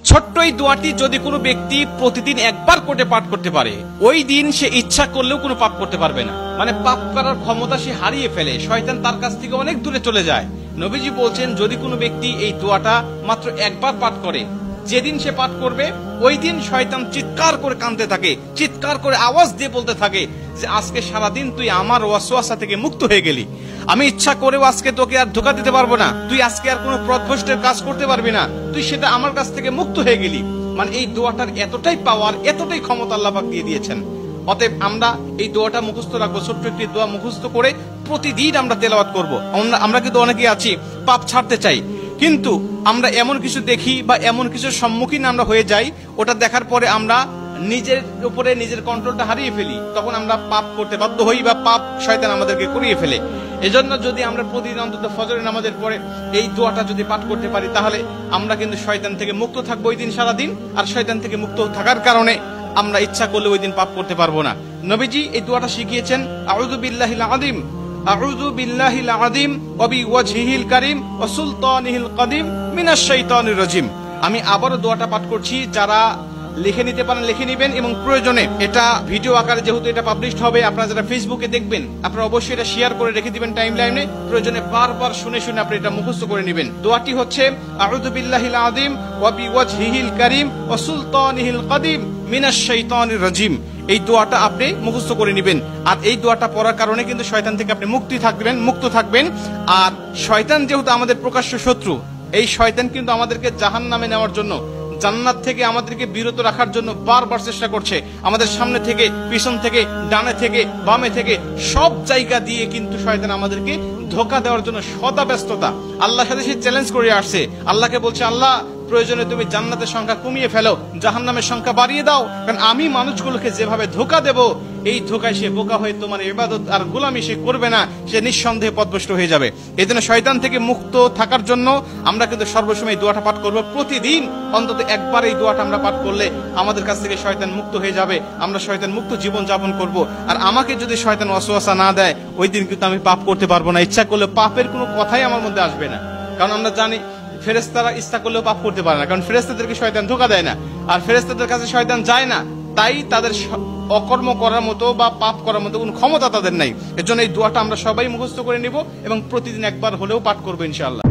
ছোট্ট এই দোয়াটি যদি কোনো ব্যক্তি প্রতিদিন একবার করে পাঠ করতে পারে, ওই দিন সে ইচ্ছা করলেও কোনো পাপ করতে পারবে না। মানে পাপ করার ক্ষমতা সে হারিয়ে ফেলে, শয়তান তার কাছ থেকে অনেক দূরে চলে যায়। নবীজি বলছেন, যদি কোনো ব্যক্তি এই দোয়াটা মাত্র একবার পাঠ করে, যেদিন সে পাঠ করবে ওই দিন শয়তান চিৎকার করে কাঁদতে থাকে, চিৎকার করে আওয়াজ দিয়ে বলতে থাকে যে আজকে সারাদিন তুই আমার ওয়াসওয়াসা থেকে মুক্ত হয়ে গেলি, আমি ইচ্ছা করেও আজকে তোকে আর ধোঁকা দিতে পারবো না, তুই আজকে আর কোনো পথভ্রষ্টের কাজ করতে পারবি না, তুই সেটা আমার কাছ থেকে মুক্ত হয়ে গেলি। মানে এই দোয়াটার এতটাই পাওয়ার, এতটাই ক্ষমতা আল্লাহ পাক দিয়ে দিয়েছেন। অতএব আমরা এই দোয়াটা মুখস্থ রাখবো, ছোট্ট একটি দোয়া মুখস্থ করে প্রতিদিন আমরা তেলাওয়াত করব। আমরা কিন্তু অনেকেই আছি পাপ ছাড়তে চাই, কিন্তু আমরা এমন কিছু দেখি বা এমন কিছুর সম্মুখীন আমরা হয়ে যাই, ওটা দেখার পরে আমরা নিজের উপরে নিজের কন্ট্রোলটা হারিয়ে ফেলি, তখন আমরা পাপ করতে বাধ্য হই বা পাপ শয়তান আমাদেরকে করিয়ে ফেলে। এজন্য যদি আমরা প্রতিদিন অন্তত ফজরের নামাজের পরে এই দোয়াটা যদি পাঠ করতে পারি, তাহলে আমরা কিন্তু শয়তান থেকে মুক্ত থাকবো ওই দিন সারাদিন। আর শয়তান থেকে মুক্ত থাকার কারণে আমরা ইচ্ছা করলে ওই দিন পাপ করতে পারবো না। নবীজি এই দোয়াটা শিখিয়েছেন, আউযু বিল্লাহিল আযীম, আউযু বিল্লাহিল আযীম ওয়া বিওয়াজহিল কারীম ওয়া সুলতানিহিল কাদীম মিনাশ শাইতানির রাজীম। আমি আবারও দোয়াটা পাঠ করছি, যারা লিখে নিতে পারেন লিখে নিবেন, এবং প্রয়োজনে এটা ভিডিও আকারে যেহেতু এটা পাবলিশড হবে, আপনারা যারা ফেসবুকে দেখবেন আপনারা অবশ্যই এটা শেয়ার করে রেখে দিবেন টাইম লাইনে, প্রয়োজনে বারবার শুনে শুনে আপনি এটা মুখস্থ করে নেবেন। দোয়াটি হচ্ছে, আউযু বিল্লাহিল আযীম ওয়া বিওয়াজহিল কারীম ওয়া সুলতানিহিল কাদীম মিনাশ শাইতানির রাজীম। এই দোয়াটা আপনি মুখস্থ করে নেবেন, আর এই দোয়াটা পড়ার কারণে কিন্তু শয়তান থেকে আপনি মুক্ত থাকবেন। আর শয়তান যেহেতু আমাদের প্রকাশ্য শত্রু, এই শয়তান কিন্তু আমাদেরকে জাহান্নামে নেওয়ার জন্য, জান্নাত থেকে আমাদেরকে বিরত রাখার জন্য বারবার চেষ্টা করছে। আমাদের সামনে থেকে, পিছন থেকে, ডানে থেকে, বামে থেকে, সব জায়গা দিয়ে কিন্তু শয়তান আমাদেরকে ধোঁকা দেওয়ার জন্য সদা ব্যস্ততা। আল্লাহর সাথে সে চ্যালেঞ্জ করে আসছে, আল্লাহকে বলছে, আল্লাহ প্রয়োজনে তুমি জান্নাতের সংখ্যা কমিয়ে ফেলো, জাহান্নামের সংখ্যা বাড়িয়ে দাও, কারণ আমি মানুষগুলোকে যেভাবে ধোঁকা দেব, এই ধোঁকায় সে বোকা হয়ে তোমার ইবাদত আর গোলামি সে করবে না, সে নিঃসন্দেহে পথভ্রষ্ট হয়ে যাবে। এই জন্য শয়তান থেকে মুক্ত থাকার জন্য আমরা কিন্তু সর্বসময় এই দোয়াটা পাঠ করবো। প্রতিদিন অন্তত একবার এই দোয়াটা আমরা পাঠ করলে আমাদের কাছ থেকে শয়তান মুক্ত হয়ে যাবে, আমরা শয়তান মুক্ত জীবন যাপন করব। আর আমাকে যদি শয়তান ওয়াসওয়াসা না দেয়, ওই দিন কিন্তু আমি পাপ করতে পারবো না, ইচ্ছা করলে পাপের কোনো কথাই আমার মধ্যে আসবে না। কারণ আমরা জানি ফেরেশতারা ইচ্ছা করলেও পাপ করতে পারে না, কারণ ফেরেশতাদেরকে শয়তান ধোঁকা দেয় না, আর ফেরেশতাদের কাছে শয়তান যায় না, তাই তাদের অকর্ম করার মতো বা পাপ করার মতো কোনো ক্ষমতা তাদের নাই। এর জন্য এই দোয়াটা আমরা সবাই মুখস্থ করে নিব এবং প্রতিদিন একবার হলেও পাঠ করবো ইনশাআল্লাহ।